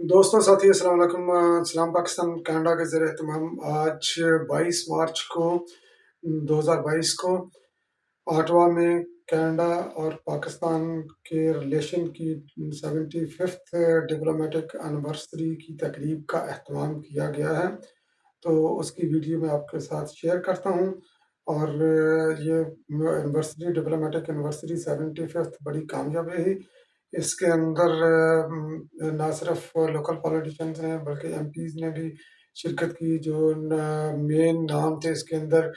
दोस्तों साथी अस्सलाम वालेकुम। सलाम पाकिस्तान कनाडा के ज़रिए तमाम आज 22 मार्च को 2022 को ऑटवा में कनाडा और पाकिस्तान के रिलेशन की 75th डिप्लोमेटिक एनिवर्सरी की तकरीब का एहतमाम किया गया है। तो उसकी वीडियो मैं आपके साथ शेयर करता हूँ। और ये एनिवर्सरी डिप्लोमेटिक एनिवर्सरी 75th बड़ी कामयाब रही। इसके अंदर ना सिर्फ लोकल पॉलिटिशियंस हैं बल्कि एमपीज ने भी शिरकत की। जो मेन नाम थे इसके अंदर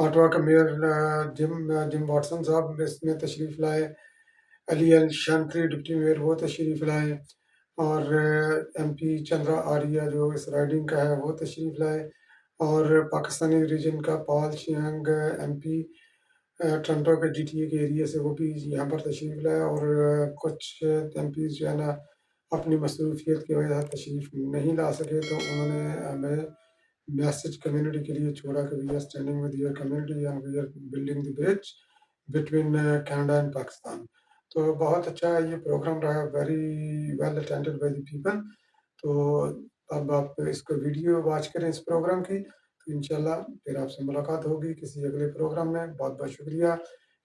ऑटवा का मेयर जिम वाटसन साहब इसमें तशरीफ़ लाए। अली अल शांत्री डिप्टी मेयर वो तशरीफ़ लाए। और एमपी चंद्रा आर्या जो इस राइडिंग का है वो तशरीफ़ लाए। और पाकिस्तानी रीजन का पॉल शियांग एमपी टोरंटो के जीटीए के एरिया से वो भी यहाँ पर तशरीफ़ लाए। और कुछ एमपी जो है ना अपनी मसरूफियत की वजह से तशरीफ़ नहीं ला सके, तो उन्होंने हमें मैसेज कम्युनिटी के लिए छोड़ा कि we are standing with your community and we are building the bridge between Canada and Pakistan. तो बहुत अच्छा ये प्रोग्राम रहा, very well attended by the people. तो अब आप इसको वीडियो वॉच करें इस प्रोग्राम की, तो इंशाल्लाह फिर आपसे मुलाकात होगी किसी अगले प्रोग्राम में। बहुत बहुत शुक्रिया।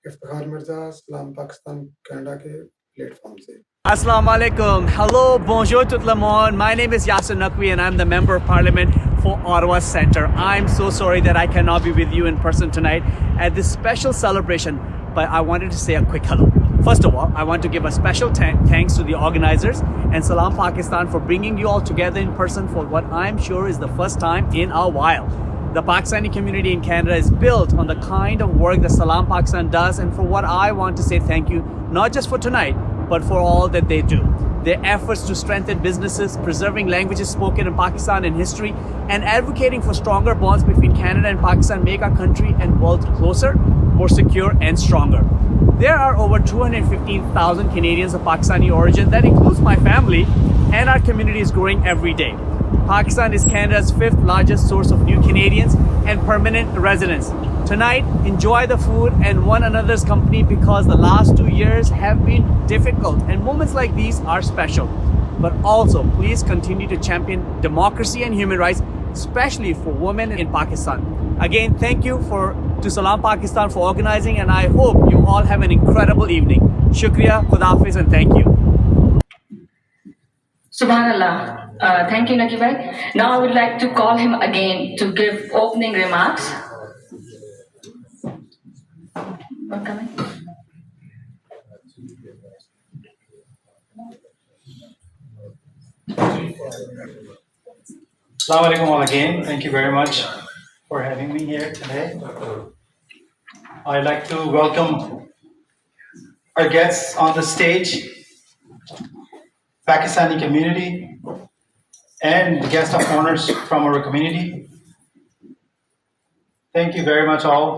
इफ्तिखार मिर्ज़ा, सलाम पाकिस्तान कनाडा के प्लेटफॉर्म से। Assalamu alaikum. Hello, bonjour tout le monde. My name is Yasser Naqvi and I'm the Member of Parliament for Ottawa Centre. I'm so sorry that I cannot be with you in person tonight at this special celebration, but I wanted to say a quick hello. First of all, I want to give a special thanks to the organizers and Salam Pakistan for bringing you all together in person for what I'm sure is the first time in a while. The Pakistani community in Canada is built on the kind of work that Salam Pakistan does, and for what I want to say thank you, not just for tonight, but for all that they do. Their efforts to strengthen businesses, preserving languages spoken in Pakistan and history, and advocating for stronger bonds between Canada and Pakistan make our country and world closer, more secure, and stronger. There are over 215,000 Canadians of Pakistani origin. That includes my family, and our community is growing every day. Pakistan is Canada's fifth largest source of new Canadians and permanent residents. Tonight, enjoy the food and one another's company because the last 2 years have been difficult and moments like these are special. But also, please continue to champion democracy and human rights, especially for women in Pakistan. Again, thank you to Salam Pakistan for organizing, and I hope you all have an incredible evening. Shukriya, Khudafiz, and thank you. Subhanallah. Thank you, Naki bhai. Now I would like to call him again to give opening remarks. Welcome. Assalamu alaikum all again. Thank you very much for having me here today. I'd like to welcome our guests on the stage, Pakistani community, and guest of honors from our community. Thank you very much all.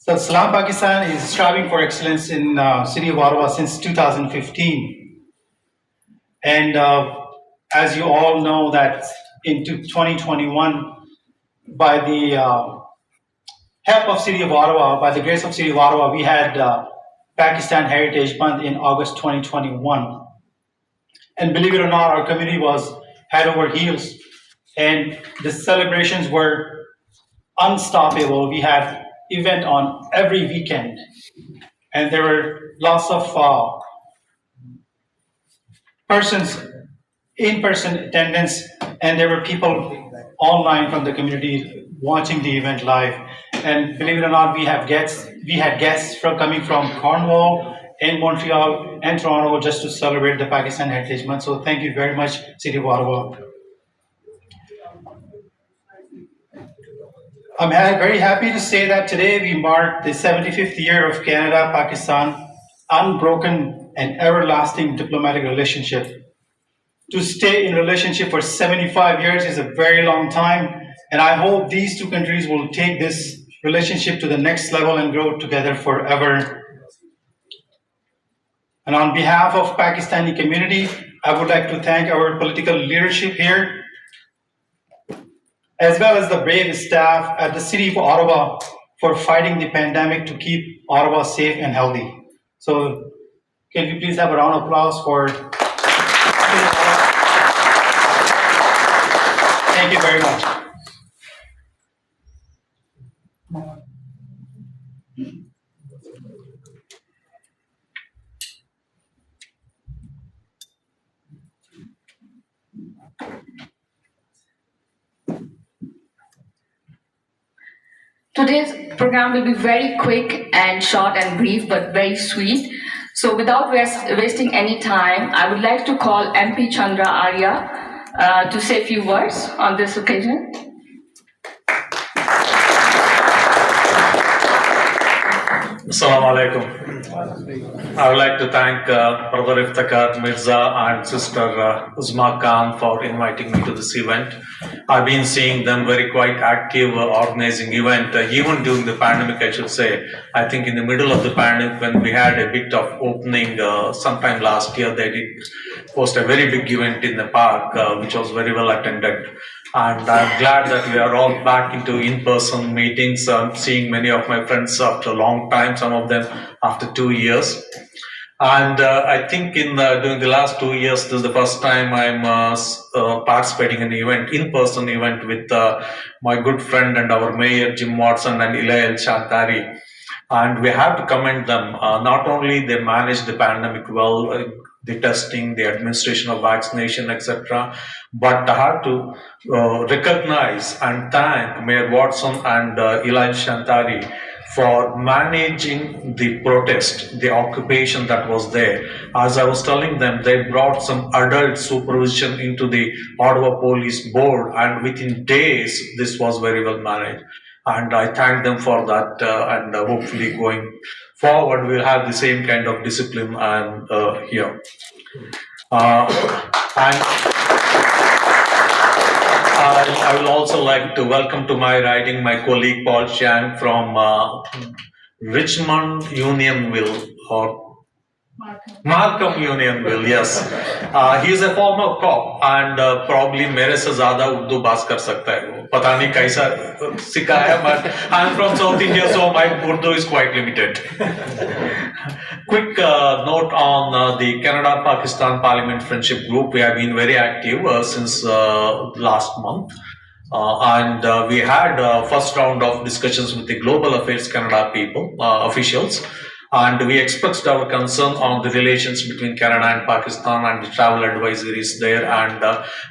So Salam Pakistan is striving for excellence in city of Ottawa since 2015. And as you all know that in 2021, by the help of City of Ottawa, by the grace of City of Ottawa, we had Pakistan Heritage Month in August 2021. And believe it or not, our community was head over heels, and the celebrations were unstoppable. We had event on every weekend, and there were lots of persons in-person attendance, and there were people online from the community watching the event live. And believe it or not, we had guests coming from Cornwall and Montreal and Toronto just to celebrate the Pakistan Heritage Month. So thank you very much, City of Ottawa. I'm very happy to say that today we mark the 75th year of Canada-Pakistan unbroken and everlasting diplomatic relationship. To stay in relationship for 75 years is a very long time, and I hope these two countries will take this relationship to the next level and grow together forever. And on behalf of Pakistani community, I would like to thank our political leadership here, as well as the brave staff at the City of Ottawa for fighting the pandemic to keep Ottawa safe and healthy. So Can we please have a round of applause for? Thank you very much. Today's program will be very quick and short and brief, but very sweet. So without wasting any time, I would like to call MP Chandra Arya to say a few words on this occasion. Assalamu alaikum. I would like to thank Brother Iftikhar Mirza and Sister Uzma Khan for inviting me to this event. I've been seeing them very quite active organizing event, even during the pandemic, I should say. I think in the middle of the pandemic, when we had a bit of opening sometime last year, they did host a very big event in the park, which was very well attended. And I'm glad that we are all back into in-person meetings. I'm seeing many of my friends after a long time, some of them after 2 years. And I think during the last 2 years, this is the first time I'm participating in an event, in-person event with my good friend and our mayor, Jim Watson and Ilail Shantari. And we have to commend them. Not only they managed the pandemic well, the testing, the administration of vaccination, etc. But I have to recognize and thank Mayor Watson and Eli Shantari for managing the protest, the occupation that was there. As I was telling them, they brought some adult supervision into the Ottawa Police Board, and within days, this was very well managed. And I thank them for that, and hopefully going forward, we'll have the same kind of discipline here. And I will also like to welcome to my riding my colleague Paul Chang from Richmond Unionville or Markham Unionville, yes. He is a former cop and probably मेरे से ज़्यादा उर्दू बात कर सकता है वो पता नहीं कैसा सीखा है but I am from South India so my Urdu is quite limited. Quick note on the Canada-Pakistan Parliament Friendship Group. We have been very active since last month. And we had first round of discussions with the Global Affairs Canada people, officials. And we expressed our concern on the relations between Canada and Pakistan and the travel advisories there and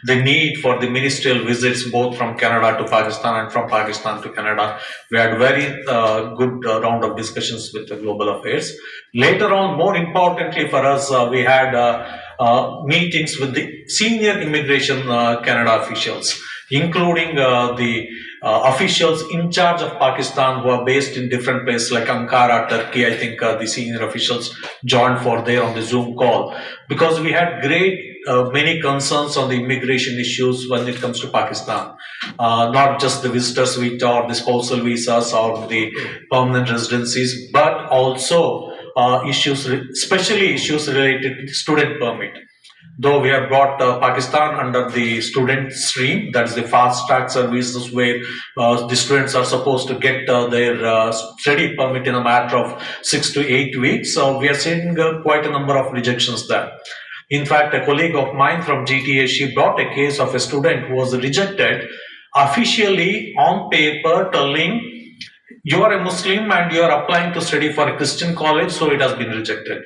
the need for the ministerial visits both from Canada to Pakistan and from Pakistan to Canada. We had very good round of discussions with the Global Affairs. Later on, more importantly for us, we had meetings with the senior immigration Canada officials, including the officials in charge of Pakistan who are based in different places like Ankara, Turkey. I think the senior officials joined for there on the Zoom call because we had many concerns on the immigration issues when it comes to Pakistan. Not just the visitors visa or the spousal visas or the permanent residencies, but also issues, especially issues related to student permit. Though we have brought Pakistan under the student stream, that is the fast track services where the students are supposed to get their study permit in a matter of 6 to 8 weeks. So we are seeing quite a number of rejections there. In fact, a colleague of mine from GTA, she brought a case of a student who was rejected officially on paper telling you are a Muslim and you are applying to study for a Christian college, so it has been rejected.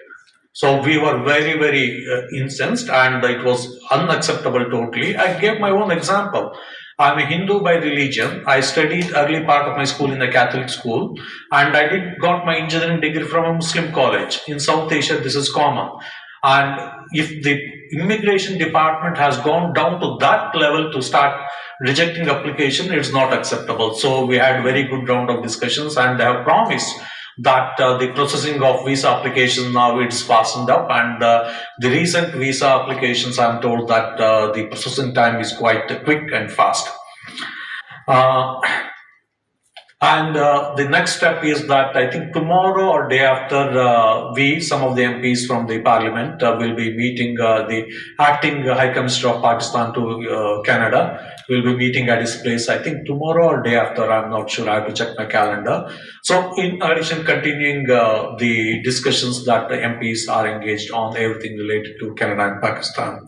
So we were very, very incensed and it was unacceptable totally. I gave my own example. I'm a Hindu by religion. I studied early part of my school in a Catholic school and I got my engineering degree from a Muslim college. In South Asia, this is common. And if the immigration department has gone down to that level to start rejecting application, it's not acceptable. So we had very good round of discussions and they have promised that the processing of visa application now it's fastened up and the recent visa applications I'm told that the processing time is quite quick and fast. And the next step is that I think tomorrow or day after, some of the MPs from the parliament, will be meeting the acting High Commissioner of Pakistan to Canada. We'll be meeting at his place, I think tomorrow or day after, I'm not sure, I have to check my calendar. So in addition, continuing the discussions that the MPs are engaged on, everything related to Canada and Pakistan.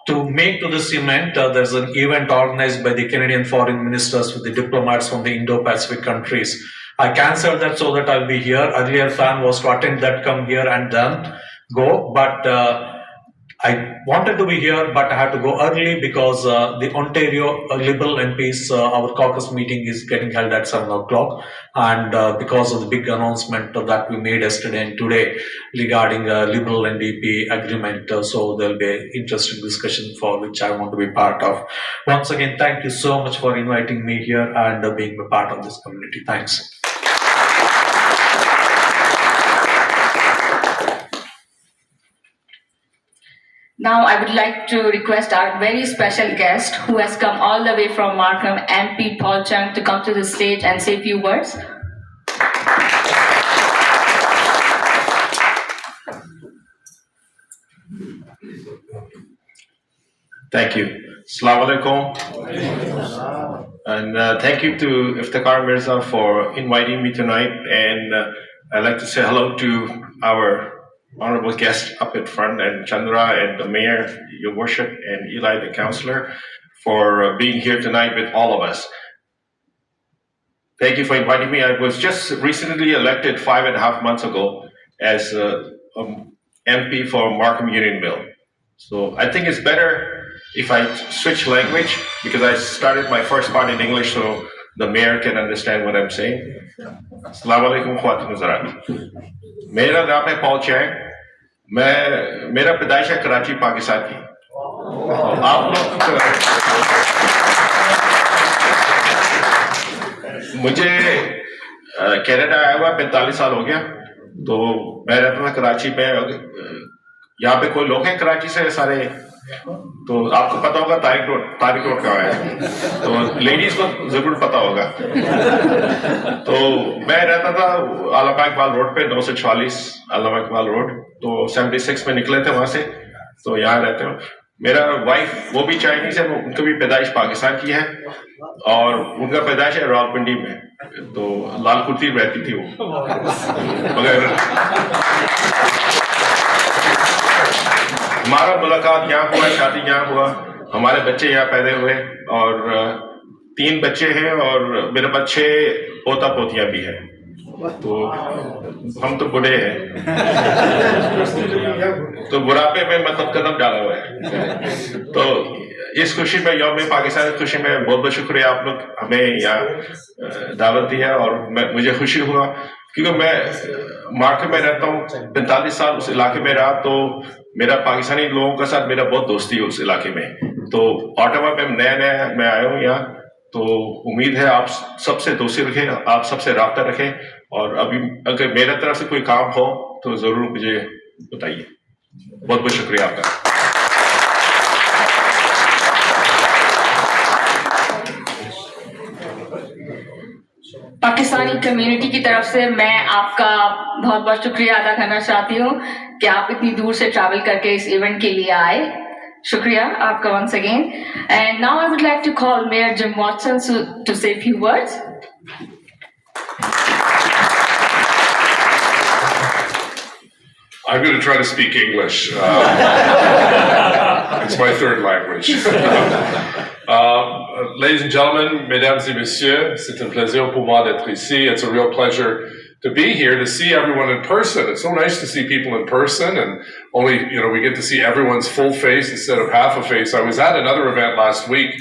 To make to this event, there's an event organized by the Canadian foreign ministers with the diplomats from the Indo-Pacific countries. I cancelled that so that I'll be here. Earlier plan was to attend that, come here and then go, but I wanted to be here, but I had to go early because the Ontario Liberal MPs, our caucus meeting is getting held at 7 o'clock. And because of the big announcement that we made yesterday and today regarding Liberal NDP agreement, so there'll be an interesting discussion for which I want to be part of. Once again, thank you so much for inviting me here and being a part of this community. Thanks. Now I would like to request our very special guest who has come all the way from Markham, MP Paul Chung, to come to the stage and say a few words. Thank you. Assalamu alaikum. And thank you to Iftikhar Mirza for inviting me tonight. And I'd like to say hello to our honorable guests up at front, and Chandra and the mayor, your worship, and Eli the councillor, for being here tonight with all of us. Thank you for inviting me. I was just recently elected 5.5 months ago as MP for Markham Unionville. So I think it's better if I switch language, because I started my first part in English so the mayor can understand what I'm saying. Assalamu alaikum khawatun Hazarat. मेरा नाम है Paul Chang. मेरा पैदाइश है कराची पाकिस्तान की। आप लोग मुझे कनाडा आया हुआ 45 साल हो गया। तो मैं रहता था कराची में। यहाँ पे कोई लोग हैं कराची से सारे? तो आपको पता होगा तारिक रोड कहाँ है, तो लेडीज को जरूर पता होगा। तो मैं रहता था आलमा इकबाल रोड पे, 944 आलमा इकबाल रोड। तो 76 में निकले थे वहां से, तो यहाँ रहते हो। मेरा वाइफ वो भी चाइनीज है, उनकी भी पैदाइश पाकिस्तान की है और उनका पैदाइश है रावलपिंडी में। तो लाल कुर्ती रहती थी वो, मगर हमारा मुलाकात यहाँ हुआ, शादी यहाँ हुआ, हमारे बच्चे यहाँ पैदा हुए और 3 बच्चे हैं और मेरे बच्चे पोता पोतियां भी हैं। तो हम तो बूढ़े हैं, तो बुढ़ापे में मतलब कदम डाला हुआ है। तो इस खुशी में, यौम पाकिस्तान की खुशी में बहुत बहुत शुक्रिया आप लोग हमें यहाँ दावत दी है। और मुझे खुशी हुआ क्योंकि मैं मार्के में रहता हूँ, 45 साल उस इलाके में रहा, तो मेरा पाकिस्तानी लोगों के साथ मेरा बहुत दोस्ती है उस इलाके में। तो ऑटावा में नया मैं आया हूँ यहाँ, तो उम्मीद है आप सबसे दोस्ती रखें, आप सबसे राब्ता रखें। और अभी अगर मेरे तरफ से कोई काम हो तो जरूर मुझे बताइए। बहुत बहुत शुक्रिया आपका। पाकिस्तानी कम्युनिटी की तरफ से मैं आपका बहुत बहुत शुक्रिया अदा करना चाहती हूँ कि आप इतनी दूर से ट्रैवल करके इस इवेंट के लिए आए। शुक्रिया आपका once again. And now I would like to call Mayor Jim Watson to say a few words. I'm going to try to speak English. It's my third language. Ladies and gentlemen, mesdames et messieurs, c'est un plaisir pour moi d'être ici. It's a real pleasure to be here, to see everyone in person. It's so nice to see people in person, and only, we get to see everyone's full face instead of half a face. I was at another event last week,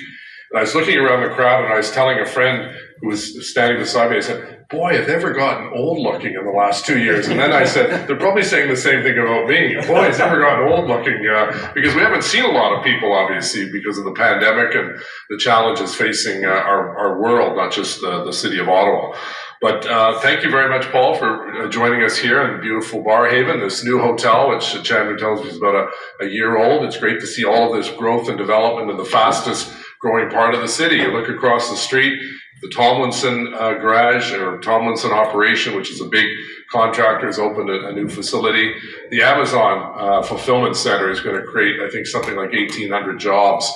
and I was looking around the crowd, and I was telling a friend who was standing beside me, I said, boy, have they ever gotten old looking in the last 2 years? And then I said, they're probably saying the same thing about me. Boy, has ever gotten old looking, because we haven't seen a lot of people, obviously, because of the pandemic and the challenges facing our world, not just the city of Ottawa. But thank you very much, Paul, for joining us here in beautiful Barrhaven, this new hotel, which Chandra tells me is about a year old. It's great to see all of this growth and development in the fastest growing part of the city. You look across the street, the Tomlinson garage or Tomlinson operation, which is a big contractor, has opened a new facility. The Amazon fulfillment center is going to create, I think, something like 1,800 jobs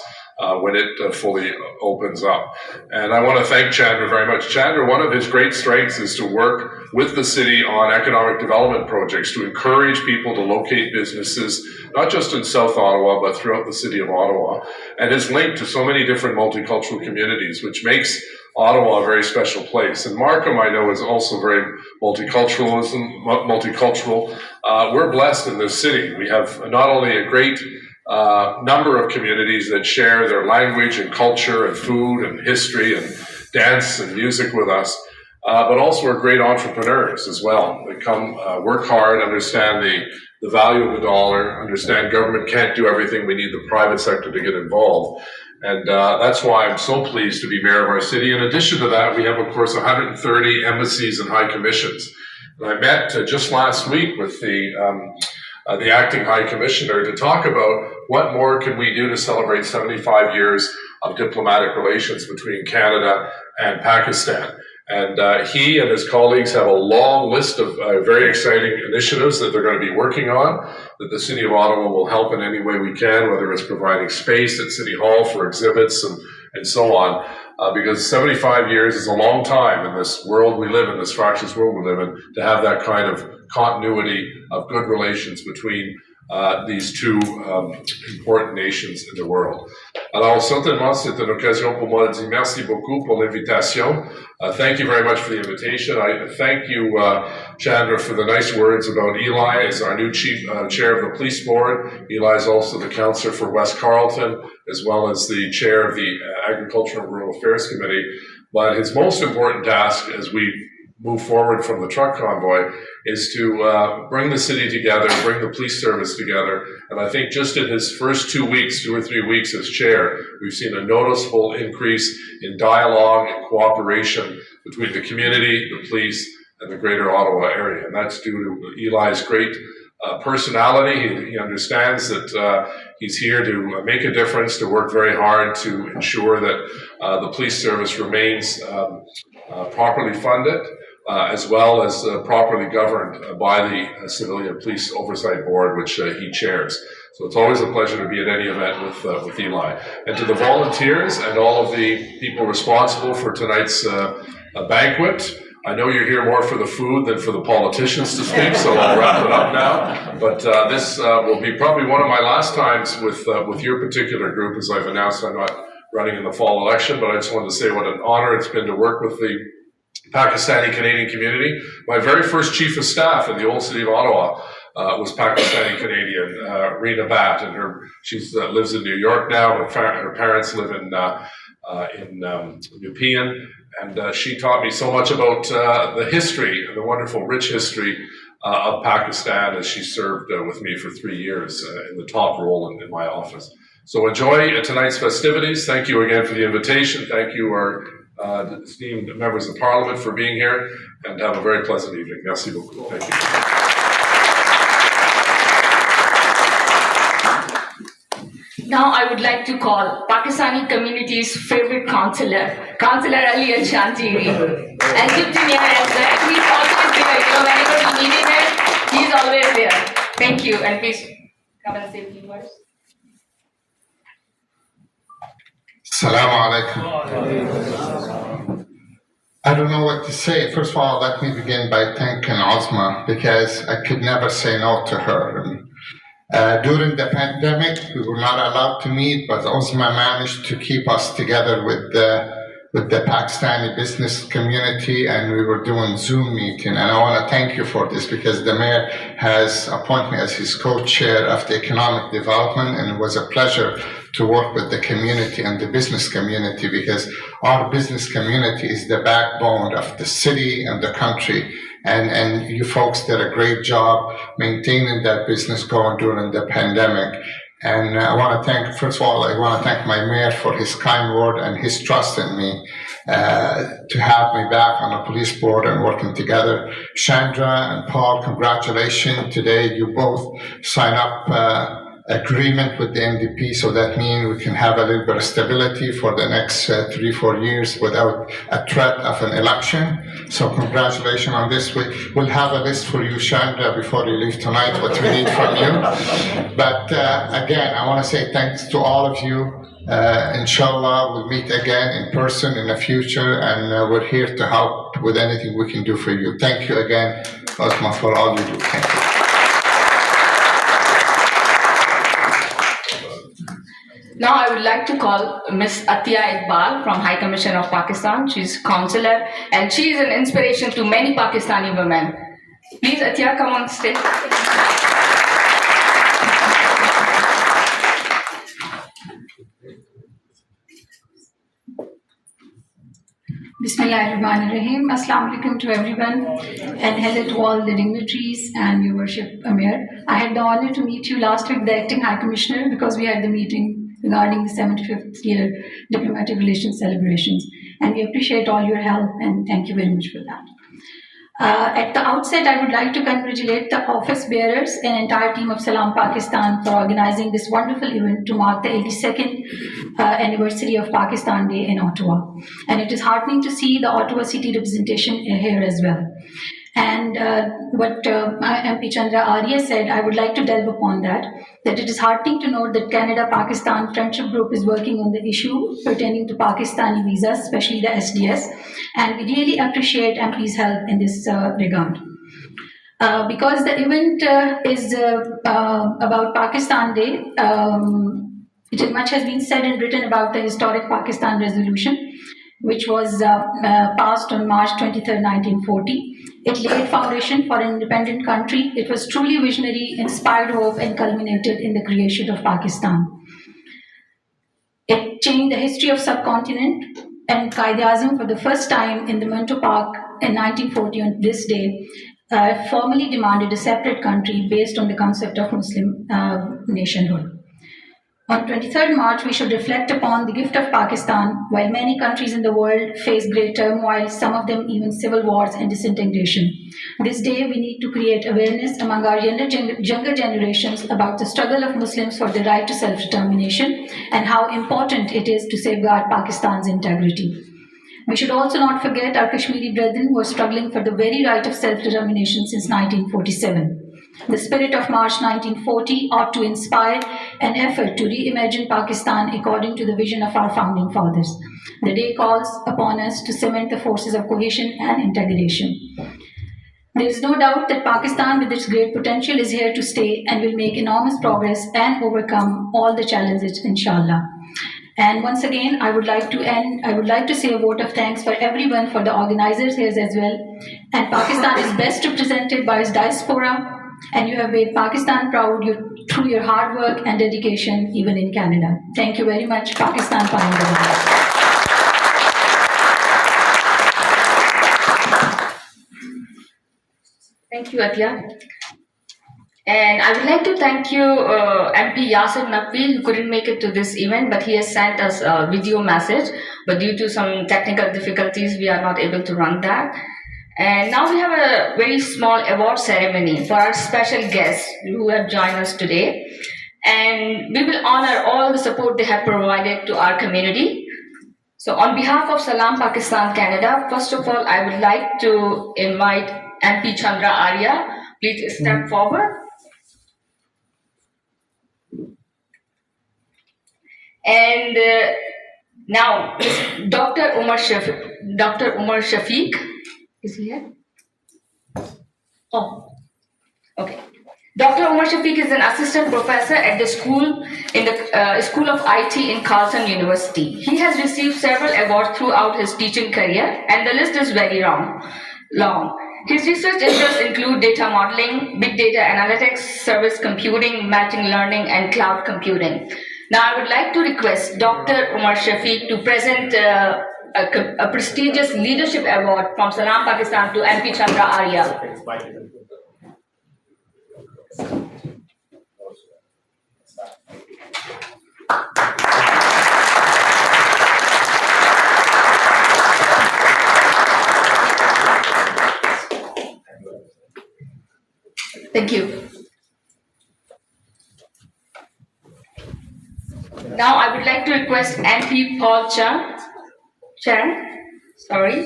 when it fully opens up. And I want to thank Chandra very much. Chandra, one of his great strengths is to work with the city on economic development projects to encourage people to locate businesses, not just in South Ottawa, but throughout the city of Ottawa. And is linked to so many different multicultural communities, which makes Ottawa a very special place. And Markham, I know, is also very multicultural. We're blessed in this city. We have not only a great number of communities that share their language and culture and food and history and dance and music with us, but also are great entrepreneurs as well. They come, work hard, understand the value of the dollar, understand government can't do everything. We need the private sector to get involved. And that's why I'm so pleased to be mayor of our city. In addition to that, we have, of course, 130 embassies and high commissions. And I met just last week with the acting high commissioner to talk about what more can we do to celebrate 75 years of diplomatic relations between Canada and Pakistan. And he and his colleagues have a long list of very exciting initiatives that they're going to be working on, that the City of Ottawa will help in any way we can, whether it's providing space at City Hall for exhibits and so on, because 75 years is a long time in this world we live in, this fractious world we live in, to have that kind of continuity of good relations between these two important nations in the world. Alors, certainement, c'est une occasion pour moi de dire merci beaucoup pour l'invitation. Thank you very much for the invitation. I thank you, Chandra, for the nice words about Eli as our new chair of the police board. Eli is also the councillor for West Carleton, as well as the chair of the Agriculture and Rural Affairs Committee. But his most important task as we move forward from the truck convoy is to bring the city together, bring the police service together. And I think just in his first 2 weeks, 2 or 3 weeks as chair, we've seen a noticeable increase in dialogue and cooperation between the community, the police, and the greater Ottawa area. And that's due to Eli's great personality. He understands that he's here to make a difference, to work very hard to ensure that the police service remains properly funded, as well as properly governed by the Civilian Police Oversight Board, which he chairs. So it's always a pleasure to be at any event with Eli. And to the volunteers and all of the people responsible for tonight's banquet, I know you're here more for the food than for the politicians to speak, so I'll wrap it up now. But this will be probably one of my last times with your particular group. As I've announced, I'm not running in the fall election, but I just wanted to say what an honor it's been to work with the Pakistani Canadian community. My very first chief of staff in the old city of Ottawa was Pakistani Canadian, Reena Bhatt, and she lives in New York now. Her parents live in Nepean, and she taught me so much about the history, the wonderful, rich history of Pakistan, as she served with me for 3 years in the top role in my office. So enjoy tonight's festivities. Thank you again for the invitation. Thank you, our esteemed members of Parliament, for being here, and have a very pleasant evening. Merci beaucoup. Thank you. Now I would like to call Pakistani community's favorite councillor, Councillor Ali Al-Shanjiri. And Deputy Mayor as well. He's always there. Whenever we need him, he's always there. Thank you. And please come and say a few words. Salam alaikum. I don't know what to say. First of all, let me begin by thanking Ozma, because I could never say no to her. During the pandemic, we were not allowed to meet, but Ozma managed to keep us together with the Pakistani business community, and we were doing Zoom meeting. And I want to thank you for this, because the mayor has appointed me as his co-chair of the economic development, and it was a pleasure to work with the community and the business community, because our business community is the backbone of the city and the country. And you folks did a great job maintaining that business going during the pandemic. And I want to thank, first of all, I want to thank my mayor for his kind word and his trust in me to have me back on the police board and working together. Chandra and Paul, congratulations. Today you both sign up agreement with the NDP, so that means we can have a little bit of stability for the next 3-4 years without a threat of an election. So congratulations on this. We'll have a list for you, Chandra, before you leave tonight, what we need from you. But again, I want to say thanks to all of you. Inshallah, we'll meet again in person in the future, and we're here to help with anything we can do for you. Thank you again, Osma, for all you do. Thank you. Now I would like to call Ms. Atiya Iqbal from High Commission of Pakistan. She's consular and she is an inspiration to many Pakistani women. Please, Atiya, come on stage. Bismillahirrahmanirrahim. Assalamu alaikum to everyone, and hello to all the dignitaries and your worship, Amir. I had the honor to meet you last week, the acting High Commissioner, because we had the meeting regarding the 75th year diplomatic relations celebrations, and we appreciate all your help and thank you very much for that. At the outset, I would like to congratulate the office bearers and entire team of Salam Pakistan for organizing this wonderful event to mark the 82nd anniversary of Pakistan Day in Ottawa. And it is heartening to see the Ottawa city representation here as well. And what MP Chandra Arya said, I would like to delve upon that it is heartening to note that Canada-Pakistan Friendship Group is working on the issue pertaining to Pakistani visas, especially the SDS, and we really appreciate MP's help in this regard. Because the event is about Pakistan Day, much has been said and written about the historic Pakistan resolution, which was passed on March 23, 1940. It laid foundation for an independent country. It was truly visionary, inspired hope, and culminated in the creation of Pakistan. It changed the history of subcontinent, and Quaid-e-Azam for the first time in the Minto Park in 1940 on this day formally demanded a separate country based on the concept of Muslim nationhood. On 23rd March, we should reflect upon the gift of Pakistan. While many countries in the world face great turmoil, some of them even civil wars and disintegration. This day, we need to create awareness among our younger generations about the struggle of Muslims for the right to self-determination and how important it is to safeguard Pakistan's integrity. We should also not forget our Kashmiri brethren who are struggling for the very right of self-determination since 1947. The spirit of March 1940 ought to inspire an effort to reimagine Pakistan according to the vision of our founding fathers. The day calls upon us to cement the forces of cohesion and integration. There is no doubt that Pakistan, with its great potential, is here to stay and will make enormous progress and overcome all the challenges, inshallah. And once again, I would like to say a vote of thanks for everyone, for the organizers here as well. And Pakistan is best represented by its diaspora, and you have made Pakistan proud through your hard work and dedication, even in Canada. Thank you very much, Pakistan Foundation. Thank you, Atiya. And I would like to thank you, MP Yasir Naqvi, who couldn't make it to this event, but he has sent us a video message. But due to some technical difficulties, we are not able to run that. And now we have a very small award ceremony for our special guests who have joined us today. And we will honor all the support they have provided to our community. So on behalf of Salam Pakistan Canada, first of all, I would like to invite MP Chandra Arya. Please step forward. And now, Dr. Umar Shafiq. Is he here? Oh, okay. Dr. Umar Shafiq is an assistant professor at the School of IT in Carleton University. He has received several awards throughout his teaching career, and the list is very long. His research interests include data modeling, big data analytics, service computing, machine learning, and cloud computing. Now, I would like to request Dr. Umar Shafiq to present a prestigious leadership award from Salam Pakistan to MP Chandra Arya. Thank you. Now I would like to request MP Paul Chan. Sorry.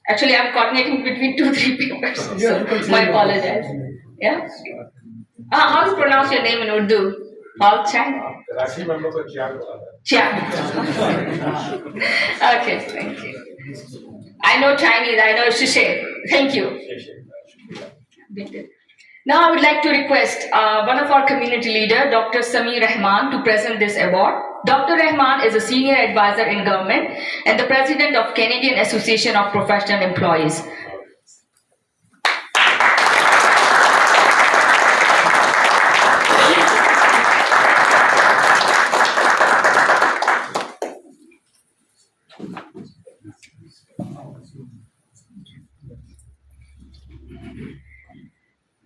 Actually, I'm coordinating between 2-3 papers. So my apologies. Yeah. How do you pronounce your name in Urdu? Paul Chan? Chiang. Okay, thank you. I know Chinese, I know Shishe. Thank you. Now I would like to request one of our community leader, Dr. Samir Rahman, to present this award. Dr. Rahman is a senior advisor in government and the president of Canadian Association of Professional Employees.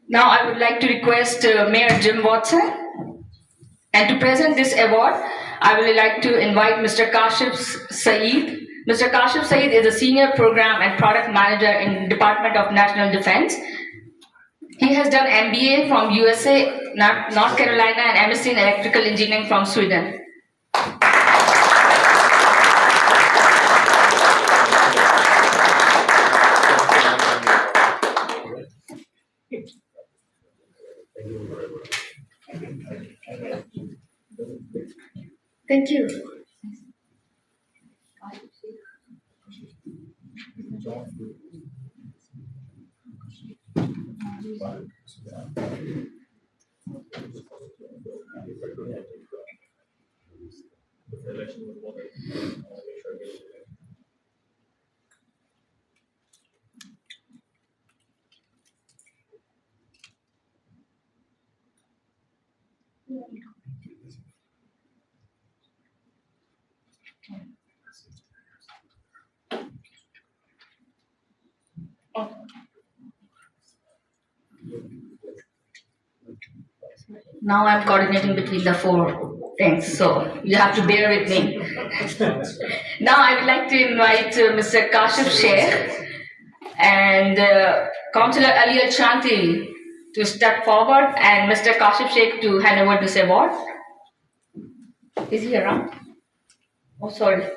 Now I would like to request Mayor Jim Watson. And to present this award, I would like to invite Mr. Kashif Saeed. Mr. Kashif Saeed is a senior program and product manager in Department of National Defense. He has done MBA from USA, North Carolina, and MSc in Electrical Engineering from Sweden. Thank you. Now I'm coordinating between the 4 things, so you have to bear with me. Now I would like to invite Mr. Kashif Sheikh and Councillor Ali Al-Shanti to step forward and Mr. Kashif Sheikh to hand over this award. Is he around? Oh, sorry.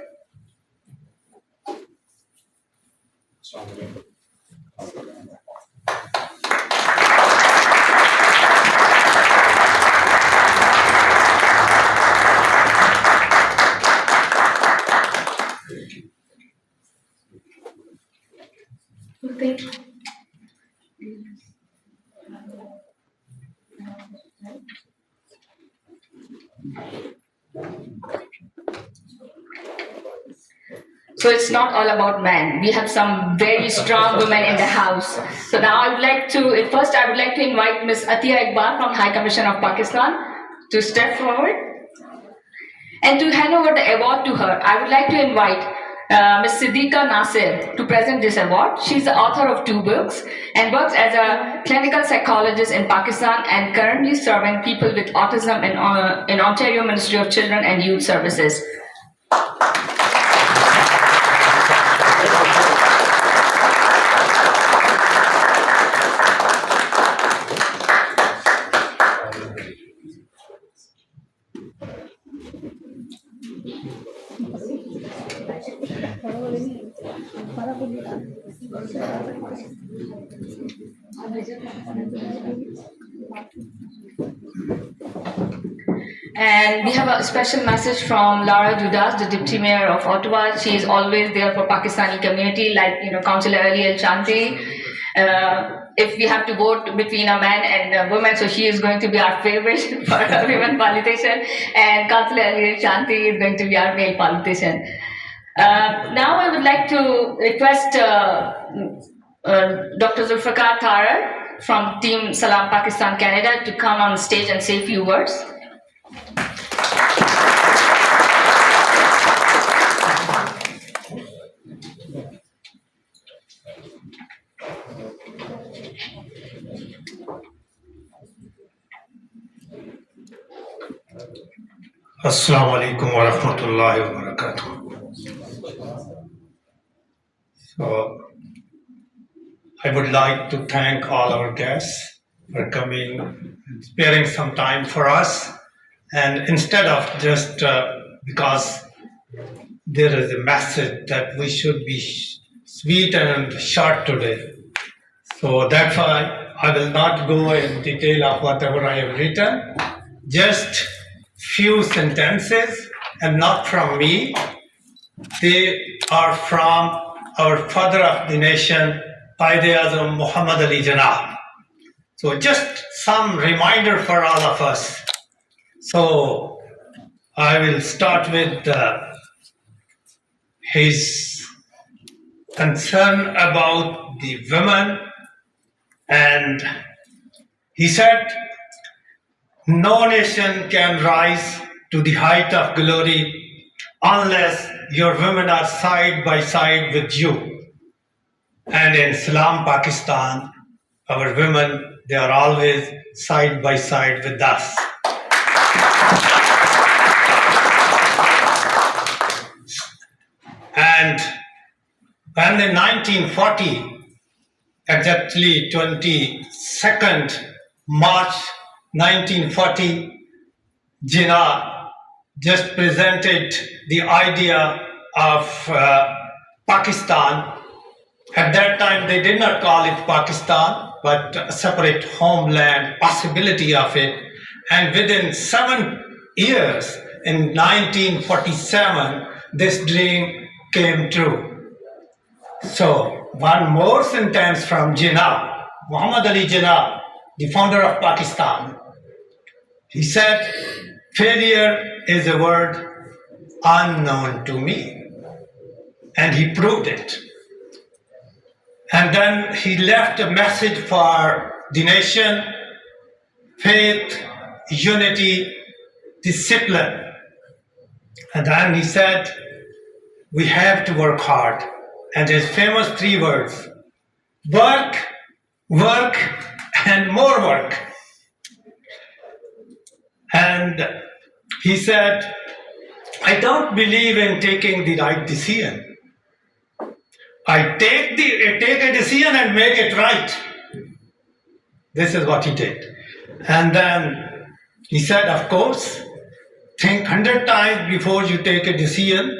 Thank you. So it's not all about men. We have some very strong women in the house. So now I would like to, first I would like to invite Ms. Atiya Iqbal from High Commission of Pakistan to step forward. And to hand over the award to her, I would like to invite Ms. Siddiqa Nasir to present this award. She's the author of 2 books and works as a clinical psychologist in Pakistan and currently serving people with autism in Ontario Ministry of Children and Youth Services. And we have a special message from Lara Judas, the Deputy Mayor of Ottawa. She is always there for Pakistani community, like Councillor Ali Al-Shanti. If we have to vote between a man and a woman, so she is going to be our favorite for a women politician, and Councillor Ali Al-Shanti is going to be our male politician. Now I would like to request Dr. Zulfikar Tarar from Team Salam Pakistan Canada to come on stage and say a few words. Assalamu alaikum wa rahmatullahi wa barakatuh. So, I would like to thank all our guests for coming and sparing some time for us. And instead of just because there is a message that we should be sweet and short today. So that's why I will not go in detail of whatever I have written, just few sentences, and not from me. They are from our father of the nation, Qaid-e-Azam Muhammad Ali Jinnah. So just some reminder for all of us. So I will start with his concern about the women, and he said, no nation can rise to the height of glory unless your women are side by side with you. And in Salam Pakistan, our women, they are always side by side with us. And when in 1940, exactly 22nd March 1940, Jinnah just presented the idea of Pakistan. At that time, they did not call it Pakistan, but a separate homeland, possibility of it. And within 7 years, in 1947, this dream came true. So, one more sentence from Jinnah, Muhammad Ali Jinnah, the founder of Pakistan. He said, failure is a word unknown to me. And he proved it. And then he left a message for the nation: faith, unity, discipline. And then he said, we have to work hard. And his famous 3 words: work, work, and more work. And he said, I don't believe in taking the right decision. I take a decision and make it right. This is what he did. And then he said, of course, think 100 times before you take a decision,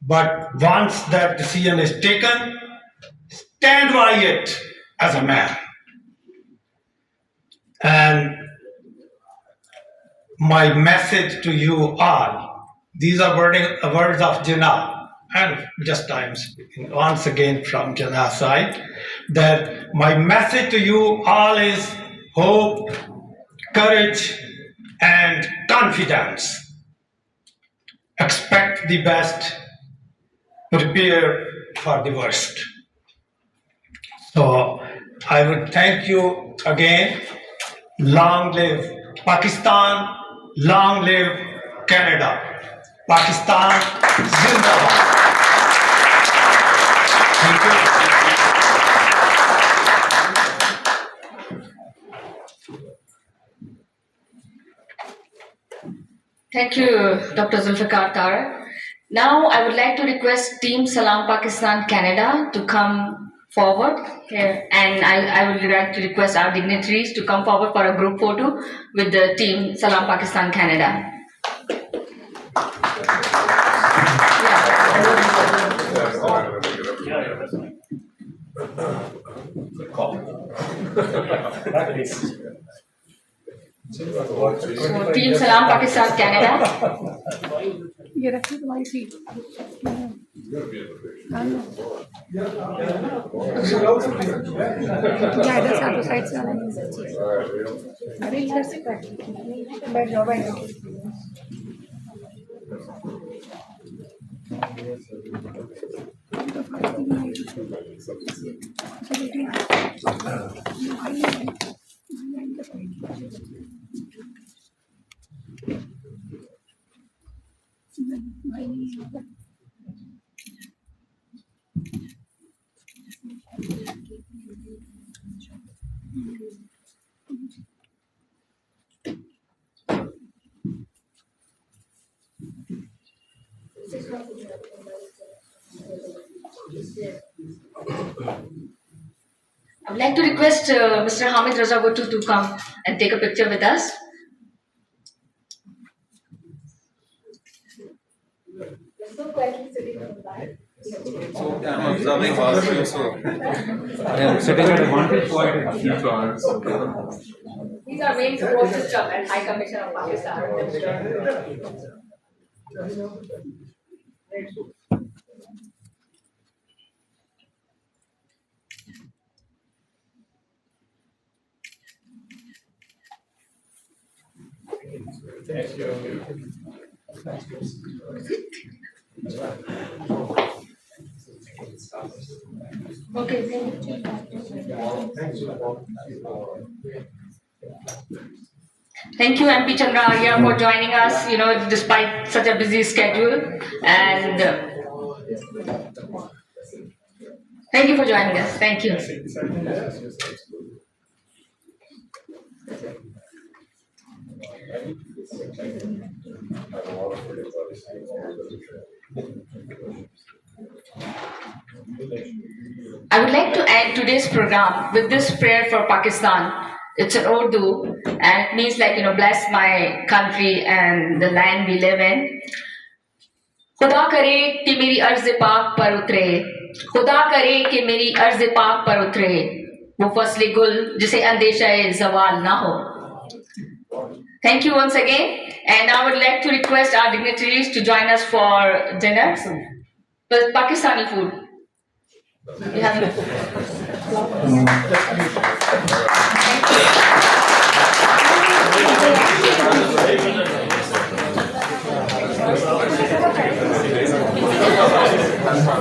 but once that decision is taken, stand by it as a man. And my message to you all, these are words of Jinnah. And just I'm speaking once again from Jinnah's side, that my message to you all is hope, courage, and confidence. Expect the best, prepare for the worst. So I would thank you again. Long live Pakistan, long live Canada. Pakistan Zindabad. Thank you. Thank you, Dr. Zulfikar Tarak. Now I would like to request Team Salam Pakistan Canada to come forward here, and I would like to request our dignitaries to come forward for a group photo with the Team Salam Pakistan Canada. So, Team Salam Pakistan Canada. ये रखी तुम्हारी seat या इधर से auto side से आना अरे इधर से बैठ जाओ I would like to request Mr. Hamid Raza Bhuttu to come and take a picture with us. so quietly sitting on the back. I'm observing also, so I am sitting at a vantage point. These are main support system and High Commission of Pakistan. Okay, Thank you, MP Chandra Arya, for joining us, despite such a busy schedule. And thank you for joining us. Thank you. I would like to end today's program with this prayer for Pakistan. It's an Urdu and it means bless my country and the land we live in. खुदा करे कि मेरी अर्ज़ पाक पर उतरे, खुदा करे कि मेरी अर्ज़ पाक पर उतरे, वो फसले गुल जिसे अंदेशा ज़वाल ना हो. Thank you once again, and I would like to request our dignitaries to join us for dinner with Pakistani food. You have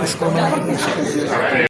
इसको मैं